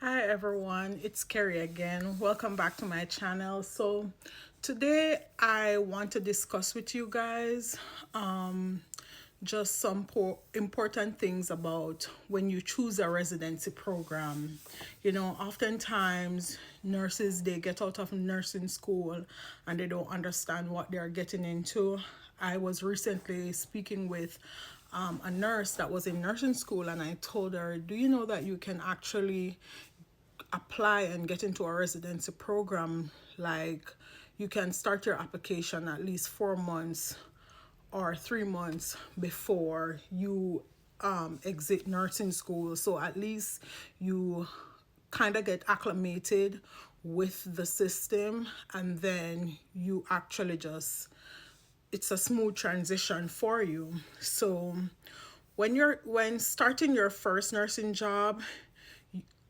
Hi everyone, it's Carrie again. Welcome back to my channel. So today I want to discuss with you guys just some important things about when you choose a residency program. Oftentimes nurses, they get out of nursing school and they don't understand what they're getting into. I was recently speaking with a nurse that was in nursing school, and I told her, do you know that you can actually apply and get into a residency program? Like, you can start your application at least 4 months or 3 months before you exit nursing school, so at least you kind of get acclimated with the system, and then you actually just, it's a smooth transition for you. So when starting your first nursing job,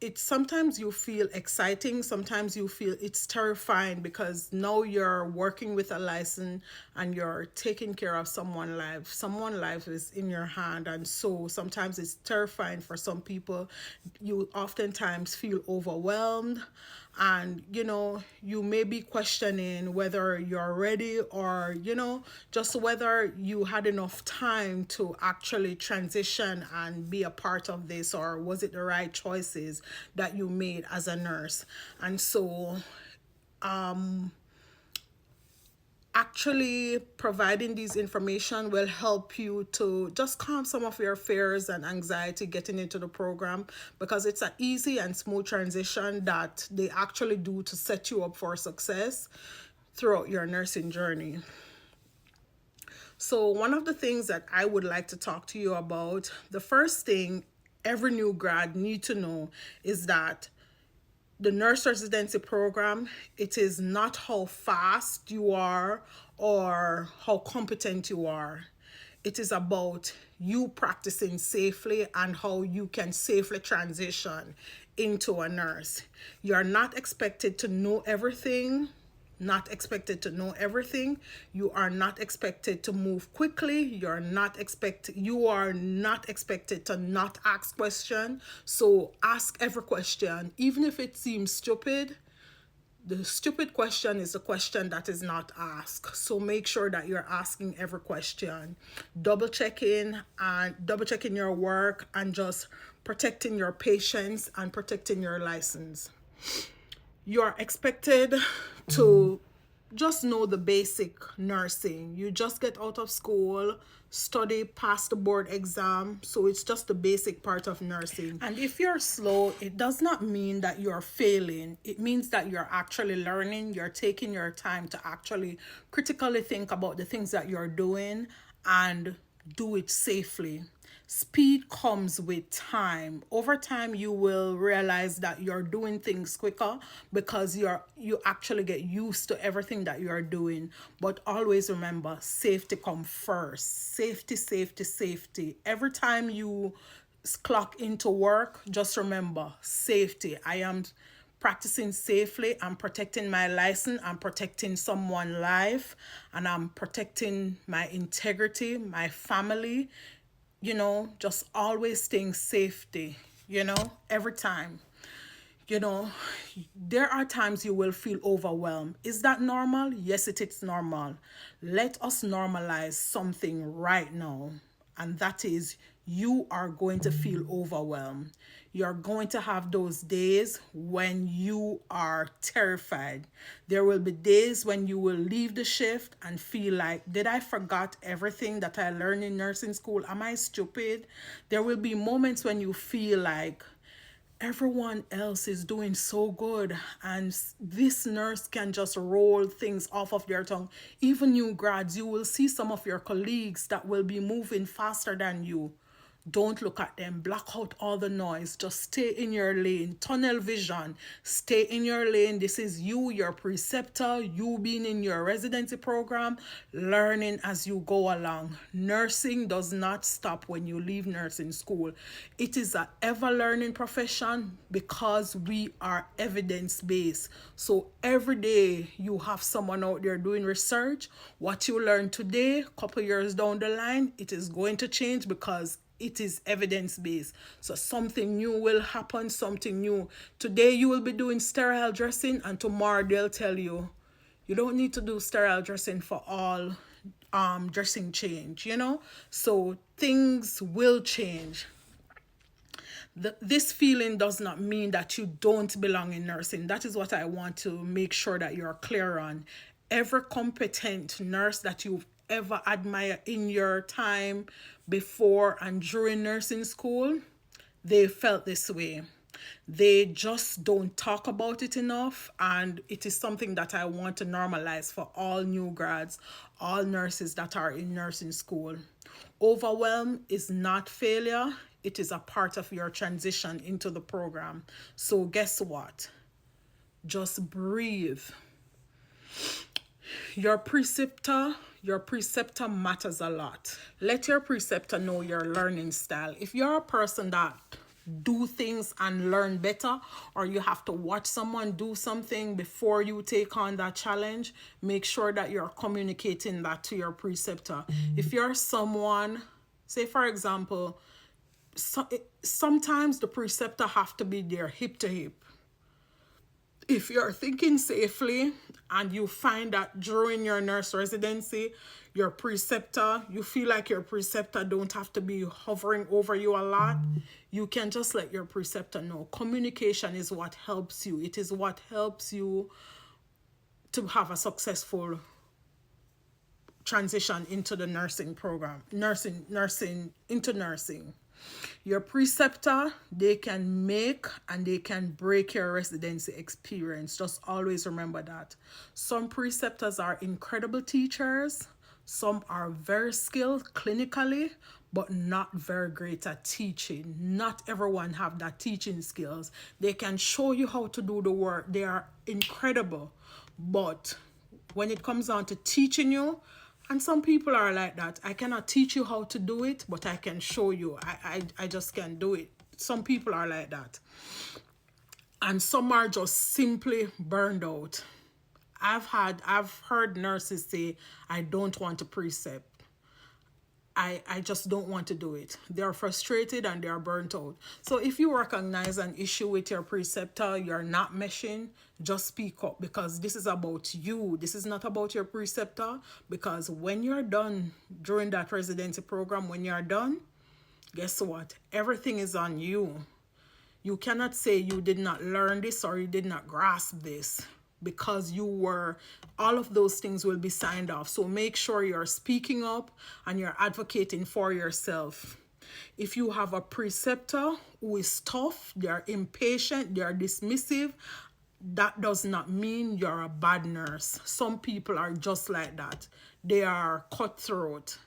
it's sometimes you feel exciting, sometimes you feel it's terrifying, because now you're working with a license and you're taking care of someone life is in your hand. And so sometimes it's terrifying for some people. You oftentimes feel overwhelmed, and you may be questioning whether you're ready, or just whether you had enough time to actually transition and be a part of this, or was it the right choices that you made as a nurse. And so actually providing these information will help you to just calm some of your fears and anxiety getting into the program, because it's an easy and smooth transition that they actually do to set you up for success throughout your nursing journey. So one of the things that I would like to talk to you about, the first thing every new grad need to know, is that the nurse residency program, it is not how fast you are or how competent you are. It is about you practicing safely and how you can safely transition into a nurse. You're not expected to know everything, not expected to know everything. You are not expected to move quickly. You are not expected to not ask question. So ask every question, even if it seems stupid. The stupid question is the question that is not asked. So make sure that you're asking every question, double checking your work, and just protecting your patients and protecting your license. You are expected to just know the basic nursing. You just get out of school, study, pass the board exam. So it's just the basic part of nursing. And if you're slow, it does not mean that you're failing. It means that you're actually learning. You're taking your time to actually critically think about the things that you're doing and do it safely. Speed comes with time. Over time, you will realize that you're doing things quicker, because you actually get used to everything that you're doing. But always remember, safety comes first. Safety, safety, safety. Every time you clock into work, just remember safety. I am practicing safely. I'm protecting my license. I'm protecting someone's life, and I'm protecting my integrity, my family. Just always staying safety, every time. you know there are times you will feel overwhelmed. Is that normal? Yes, it is normal. Let us normalize something right now, and that is, you are going to feel overwhelmed. You're going to have those days when you are terrified. There will be days when you will leave the shift and feel like, did I forgot everything that I learned in nursing school? Am I stupid? There will be moments when you feel like everyone else is doing so good, and this nurse can just roll things off of their tongue. Even new grads, you will see some of your colleagues that will be moving faster than you. Don't look at them. Block out all the noise. Just stay in your lane. Tunnel vision. Stay in your lane. This is you, your preceptor, you being in your residency program, learning as you go along. Nursing does not stop when you leave nursing school. It is an ever learning profession, because we are evidence based. So every day you have someone out there doing research. What you learn today, couple years down the line, it is going to change, because it is evidence-based. So something new will happen, something new. Today you will be doing sterile dressing, and tomorrow they'll tell you, you don't need to do sterile dressing for all dressing change, you know? So things will change. This feeling does not mean that you don't belong in nursing. That is what I want to make sure that you're clear on. Every competent nurse that you've ever admired in your time before and during nursing school, they felt this way. They just don't talk about it enough, and it is something that I want to normalize for all new grads, all nurses that are in nursing school. Overwhelm is not failure, it is a part of your transition into the program. So guess what? Just breathe. Your preceptor matters a lot. Let your preceptor know your learning style. If you're a person that do things and learn better, or you have to watch someone do something before you take on that challenge, make sure that you're communicating that to your preceptor. If you're someone, say for example, sometimes the preceptor have to be there hip to hip. If you're thinking safely and you find that during your nurse residency, your preceptor, you feel like your preceptor don't have to be hovering over you a lot, you can just let your preceptor know. Communication is what helps you. It is what helps you to have a successful transition into the nursing program, into nursing. Your preceptor, they can make and they can break your residency experience. Just always remember that. Some preceptors are incredible teachers. Some are very skilled clinically, but not very great at teaching. Not everyone have that teaching skills. They can show you how to do the work. They are incredible. But when it comes down to teaching you, and some people are like that. I cannot teach you how to do it, but I can show you. I just can't do it. Some people are like that. And some are just simply burned out. I've heard nurses say, I don't want to precept. I just don't want to do it. They're frustrated and they're burnt out. So if you recognize an issue with your preceptor, you're not meshing, just speak up, because this is about you. This is not about your preceptor, because when you're done during that residency program, when you're done, guess what? Everything is on you. You cannot say you did not learn this or you did not grasp this, because all of those things will be signed off. So make sure you're speaking up and you're advocating for yourself. If you have a preceptor who is tough, they're impatient, they're dismissive, that does not mean you're a bad nurse. Some people are just like that. They are cutthroat.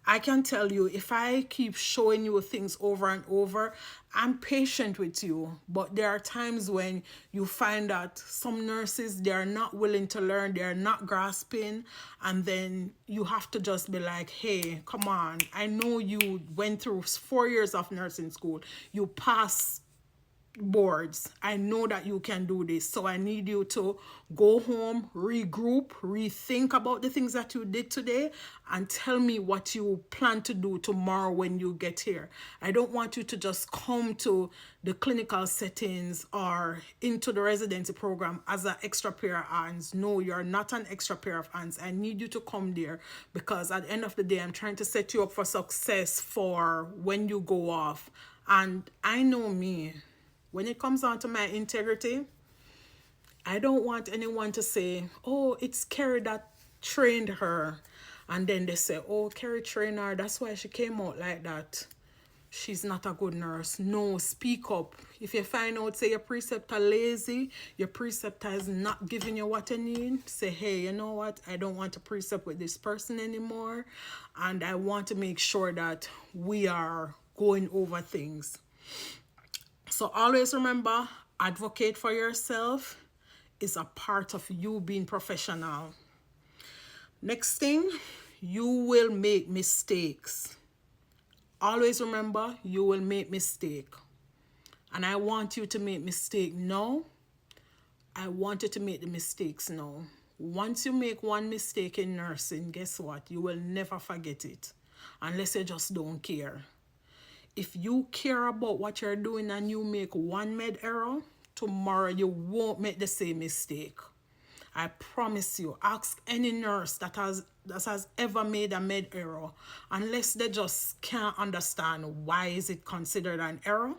I can tell you, if I keep showing you things over and over, I'm patient with you. But there are times when you find that some nurses, they're not willing to learn, they're not grasping, and then you have to just be like, hey, come on. I know you went through 4 years of nursing school. You passed boards. I know that you can do this. So I need you to go home, regroup, rethink about the things that you did today, and tell me what you plan to do tomorrow when you get here. I don't want you to just come to the clinical settings or into the residency program as an extra pair of hands. No, you're not an extra pair of hands. I need you to come there, because at the end of the day, I'm trying to set you up for success for when you go off. And I know me. When it comes down to my integrity, I don't want anyone to say, oh, it's Carrie that trained her. And then they say, oh, Carrie trained her, that's why she came out like that. She's not a good nurse. No, speak up. If you find out, say your preceptor lazy, your preceptor is not giving you what you need, say, hey, you know what? I don't want to precept with this person anymore. And I want to make sure that we are going over things. So always remember, advocate for yourself is a part of you being professional. Next thing, you will make mistakes. Always remember, you will make mistake. And I want you to make mistake now. I want you to make the mistakes now. Once you make one mistake in nursing, guess what? You will never forget it. Unless you just don't care. If you care about what you're doing and you make one med error, tomorrow you won't make the same mistake. I promise you. Ask any nurse that has ever made a med error, unless they just can't understand why is it considered an error.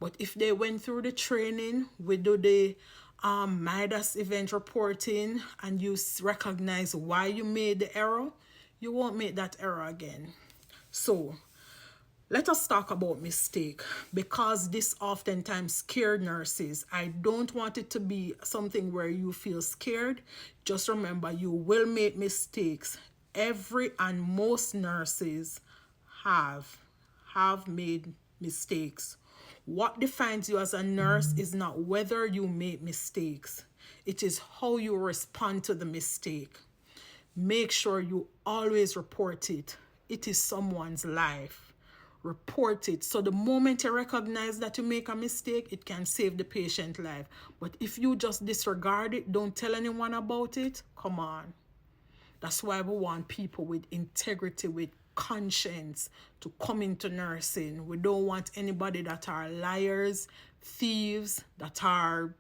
But if they went through the training, we do the MIDAS event reporting, and you recognize why you made the error, you won't make that error again. So let us talk about mistake, because this oftentimes scares nurses. I don't want it to be something where you feel scared. Just remember, you will make mistakes. Every and most nurses have made mistakes. What defines you as a nurse is not whether you make mistakes. It is how you respond to the mistake. Make sure you always report it. It is someone's life. Report it. So the moment you recognize that you make a mistake, it can save the patient life. But if you just disregard it, don't tell anyone about it, come on. That's why we want people with integrity, with conscience, to come into nursing. We don't want anybody that are liars, thieves, that are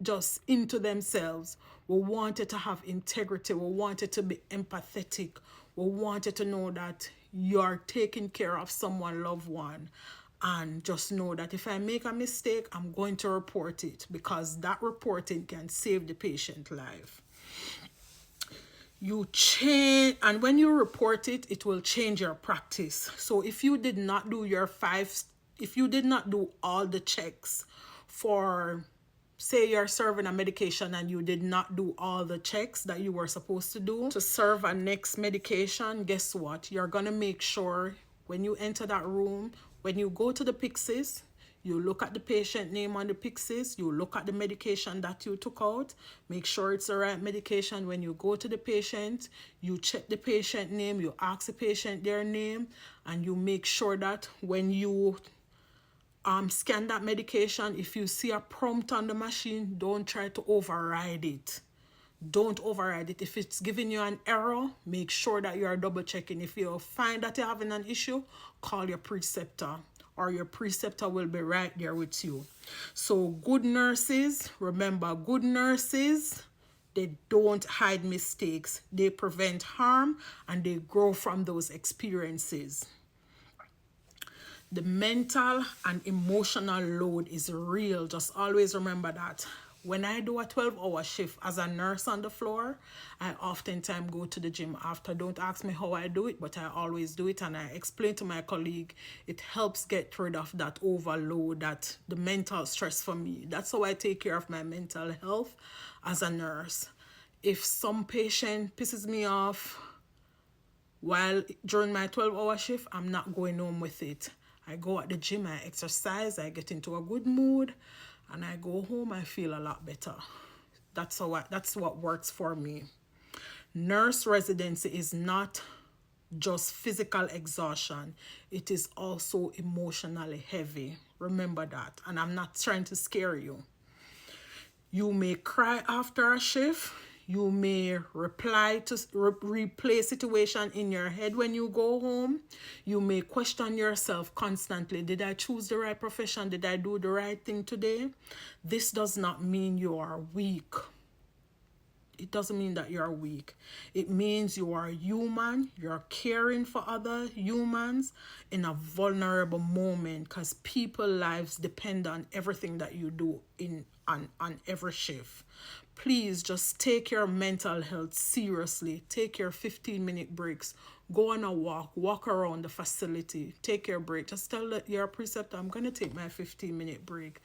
just into themselves. We want it to have integrity. We want it to be empathetic. We want it to know that you're taking care of someone loved one. And just know that if I make a mistake, I'm going to report it, because that reporting can save the patient life. You change, and when you report it, it will change your practice. So if you did not do if you did not do all the checks for, say you're serving a medication and you did not do all the checks that you were supposed to do to serve a next medication, guess what? You're gonna make sure when you enter that room, when you go to the Pyxis, you look at the patient name on the Pyxis, you look at the medication that you took out, make sure it's the right medication. When you go to the patient, you check the patient name, you ask the patient their name, and you make sure that when you scan that medication, if you see a prompt on the machine, don't try to override it. Don't override it. If it's giving you an error, make sure that you are double checking. If you find that you're having an issue, call your preceptor, or your preceptor will be right there with you. So good nurses, remember, good nurses, they don't hide mistakes. They prevent harm and they grow from those experiences. The mental and emotional load is real. Just always remember that. When I do a 12-hour shift as a nurse on the floor, I oftentimes go to the gym after. Don't ask me how I do it, but I always do it, and I explain to my colleague. It helps get rid of that overload, that the mental stress for me. That's how I take care of my mental health as a nurse. If some patient pisses me off while during my 12-hour shift, I'm not going home with it. I go at the gym, I exercise, I get into a good mood, and I go home, I feel a lot better. That's what works for me. Nurse residency is not just physical exhaustion. It is also emotionally heavy. Remember that. And I'm not trying to scare you. You may cry after a shift. You may replay situation in your head when you go home. You may question yourself constantly. Did I choose the right profession? Did I do the right thing today? This does not mean you are weak. It doesn't mean that you're weak. It means you are human. You're caring for other humans in a vulnerable moment, because people's lives depend on everything that you do on every shift. Please just take your mental health seriously. Take your 15-minute breaks. Go on a walk around the facility. Take your break. Just tell your preceptor, I'm going to take my 15-minute break.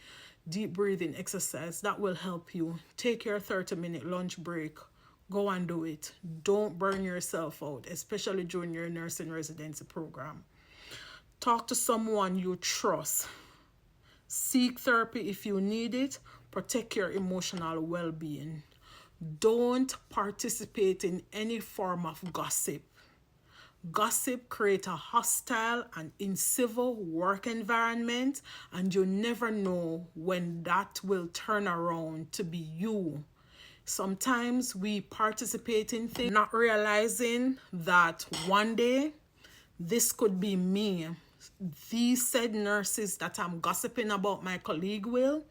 Deep breathing exercise, that will help you. Take your 30-minute lunch break. Go and do it. Don't burn yourself out, especially during your nursing residency program. Talk to someone you trust. Seek therapy if you need it. Protect your emotional well-being. Don't participate in any form of gossip. Gossip creates a hostile and uncivil work environment, and you never know when that will turn around to be you. Sometimes we participate in things not realizing that one day this could be me. these said nurses that I'm gossiping about my colleague will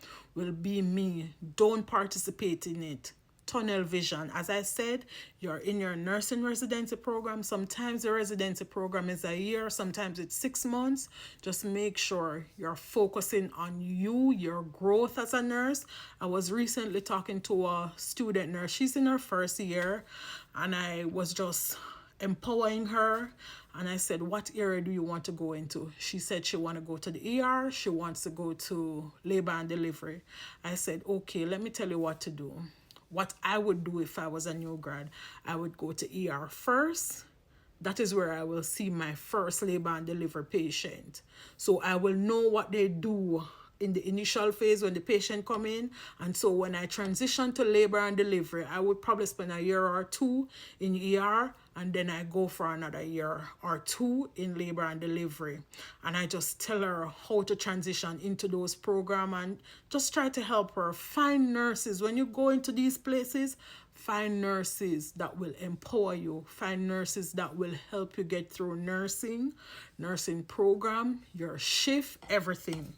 be me. Don't participate in it. Tunnel vision. As I said, you're in your nursing residency program. Sometimes the residency program is a year, sometimes it's 6 months. Just make sure you're focusing on you, your growth as a nurse. I was recently talking to a student nurse. She's in her first year, and I was just empowering her, and I said, what area do you want to go into? She said she want to go to the ER. She wants to go to labor and delivery. I said, okay, let me tell you what to do. What I would do if I was a new grad, I would go to ER first. That is where I will see my first labor and delivery patient. So I will know what they do in the initial phase when the patient come in. And so when I transition to labor and delivery, I would probably spend a year or two in ER, and then I go for another year or two in labor and delivery. And I just tell her how to transition into those programs and just try to help her find nurses. When you go into these places, find nurses that will empower you. Find nurses that will help you get through nursing program, your shift, everything.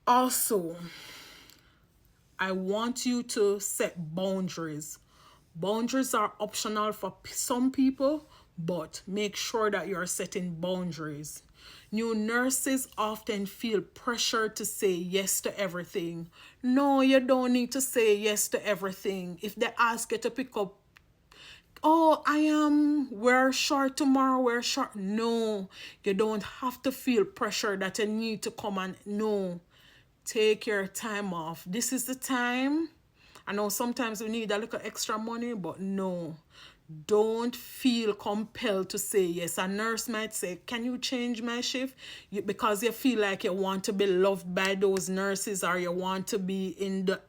Also, I want you to set boundaries. Boundaries are optional for some people, but make sure that you're setting boundaries. New nurses often feel pressure to say yes to everything. No, you don't need to say yes to everything. If they ask you to pick up, oh, we're short tomorrow, we're short. No, you don't have to feel pressure that you need to come and no. Take your time off. This is the time. I know sometimes we need a little extra money, but no. Don't feel compelled to say yes. A nurse might say, can you change my shift? Because you feel like you want to be loved by those nurses, or you want to be in the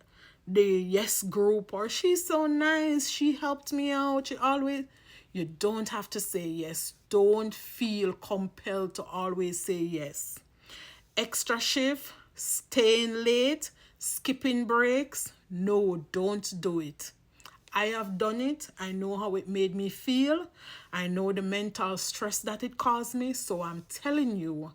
yes group, or she's so nice, she helped me out, she always. You don't have to say yes. Don't feel compelled to always say yes. Extra shift, staying late, skipping breaks. No, don't do it. I have done it. I know how it made me feel. I know the mental stress that it caused me. So I'm telling you,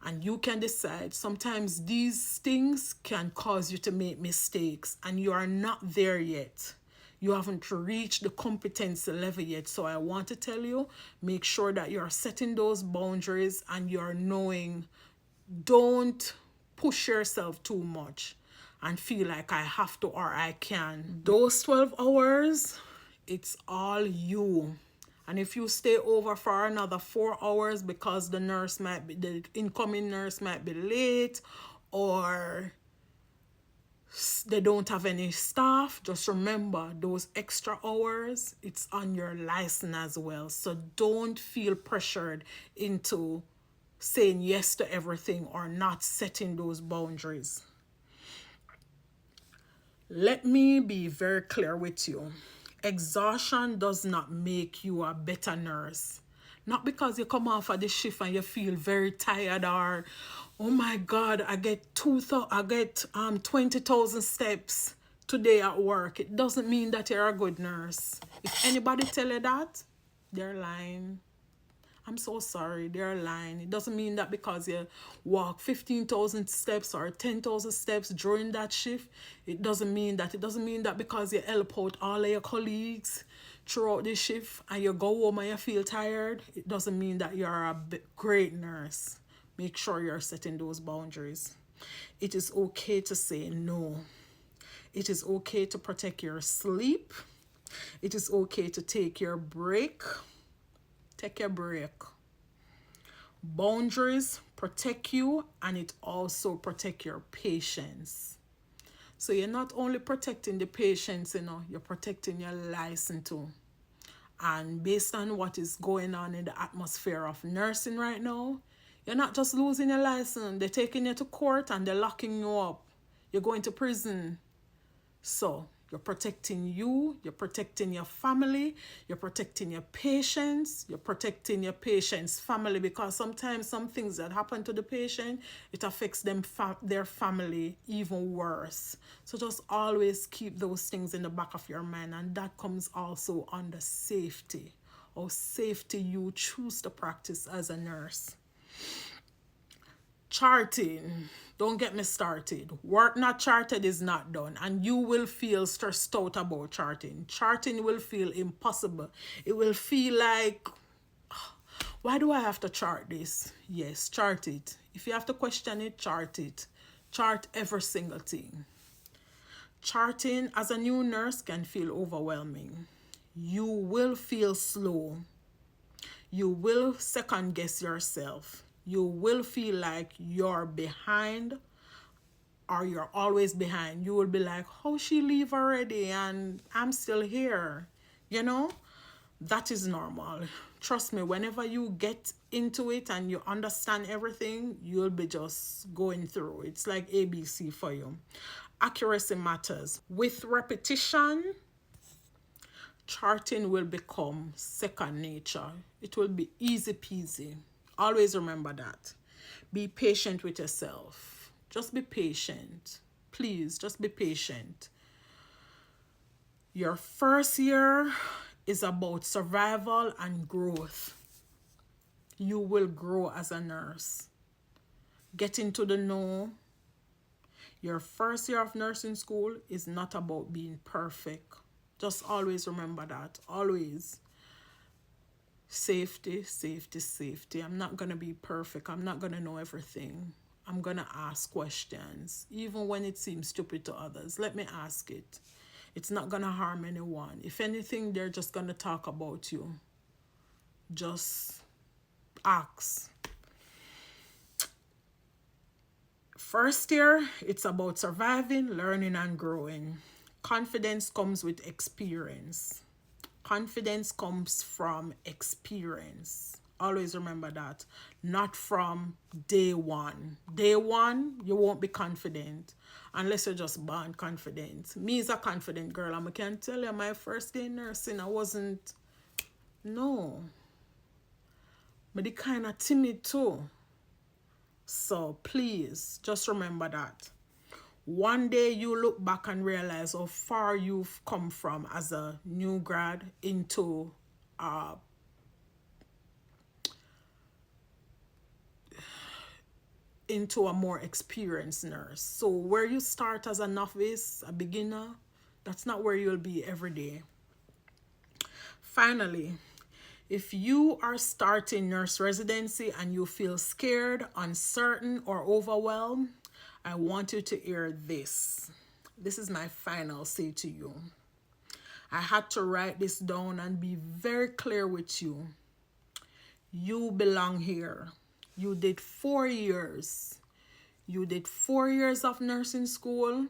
and you can decide. Sometimes these things can cause you to make mistakes, and you are not there yet. You haven't reached the competency level yet. So I want to tell you, make sure that you're setting those boundaries and you're knowing. Don't push yourself too much and feel like I have to or I can. Those 12 hours, it's all you. And if you stay over for another 4 hours because the incoming nurse might be late, or they don't have any staff, just remember those extra hours, it's on your license as well. So don't feel pressured into saying yes to everything or not setting those boundaries. Let me be very clear with you. Exhaustion does not make you a better nurse. Not because you come off of the shift and you feel very tired, or oh my God, I get 20,000 steps today at work. It doesn't mean that you're a good nurse. If anybody tell you that, they're lying. I'm so sorry, they're lying. It doesn't mean that because you walk 15,000 steps or 10,000 steps during that shift. It doesn't mean that. It doesn't mean that because you help out all of your colleagues throughout the shift and you go home and you feel tired. It doesn't mean that you're a great nurse. Make sure you're setting those boundaries. It is okay to say no. It is okay to protect your sleep. It is okay to take your break. Take a break. Boundaries protect you, and it also protect your patients. So you're not only protecting the patients, you're protecting your license too. And based on what is going on in the atmosphere of nursing right now, you're not just losing your license. They're taking you to court and they're locking you up. You're going to prison. So you're protecting you, you're protecting your family, you're protecting your patients, you're protecting your patient's family, because sometimes some things that happen to the patient, it affects their family even worse. So just always keep those things in the back of your mind, and that comes also under safety. how safety you choose to practice as a nurse. Charting, don't get me started. Work not charted is not done, and you will feel stressed out about charting. Charting will feel impossible. It will feel like, why do I have to chart this? Yes, chart it. If you have to question it, chart it. Chart every single thing. Charting as a new nurse can feel overwhelming. You will feel slow. You will second guess yourself. You will feel like you're behind or you're always behind. You will be like, how she leave already and I'm still here? You know, that is normal. Trust me, whenever you get into it and you understand everything, you'll be just going through. It's like ABC for you. Accuracy matters. With repetition, charting will become second nature. It will be easy peasy. Always remember that. Be patient with yourself. Just be patient. Please, just be patient. Your first year is about survival and growth. You will grow as a nurse. Get into the know. Your first year of nursing school is not about being perfect. Just always remember that. Always. Safety, safety, safety. I'm not going to be perfect. I'm not going to know everything. I'm going to ask questions. Even when it seems stupid to others, let me ask it. It's not going to harm anyone. If anything, they're just going to talk about you. Just ask. First year, it's about surviving, learning, and growing. Confidence comes with experience. Confidence comes from experience. Always remember that. Not from day one. Day one, you won't be confident unless you're just born confident. Me is a confident girl. I can tell you my first day in nursing, I wasn't, no. But the kind of timid too. So please, just remember that. One day you look back and realize how far you've come from as a new grad into a more experienced nurse. So where you start as a novice, a beginner, that's not where you'll be every day. Finally, if you are starting nurse residency and you feel scared, uncertain, or overwhelmed, I want you to hear this. This is my final say to you. I had to write this down and be very clear with you. You belong here. You did 4 years. You did 4 years of nursing school.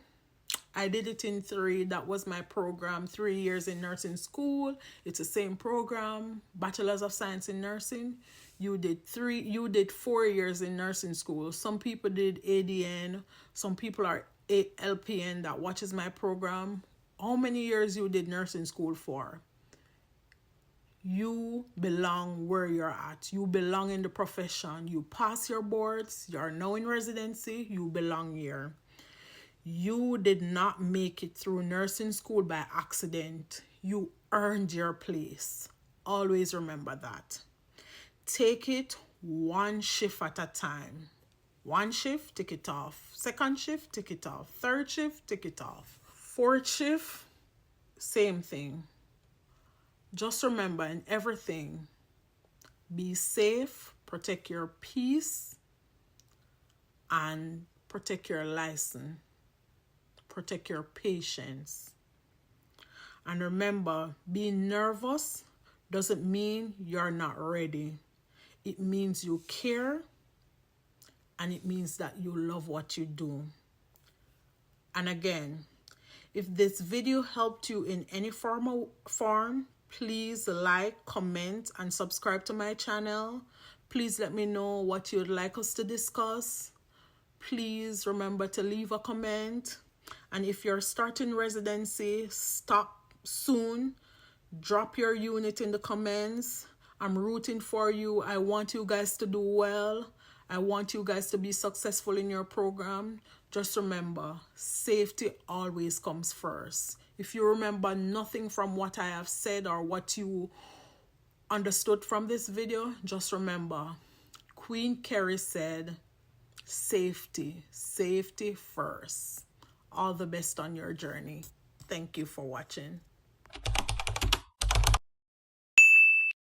I did it in 3. That was my program. 3 years in nursing school. It's the same program. Bachelor's of Science in Nursing. You did 4 years in nursing school. Some people did ADN. Some people are LPN that watches my program. How many years you did nursing school for? You belong where you're at. You belong in the profession. You pass your boards. You're now in residency. You belong here. You did not make it through nursing school by accident. You earned your place. Always remember that. Take it one shift at a time. One shift, take it off. Second shift, take it off. Third shift, take it off. Fourth shift, same thing. Just remember in everything, be safe, protect your peace, and protect your license. Protect your patience. And remember, being nervous doesn't mean you're not ready. It means you care, and it means that you love what you do. And again, if this video helped you in any form, please like, comment, and subscribe to my channel. Please let me know what you'd like us to discuss. Please remember to leave a comment. And if you're starting residency, stop soon. Drop your unit in the comments. I'm rooting for you. I want you guys to do well. I want you guys to be successful in your program. Just remember, safety always comes first. If you remember nothing from what I have said or what you understood from this video, just remember, Queen Carrie said, safety first. All the best on your journey. Thank you for watching.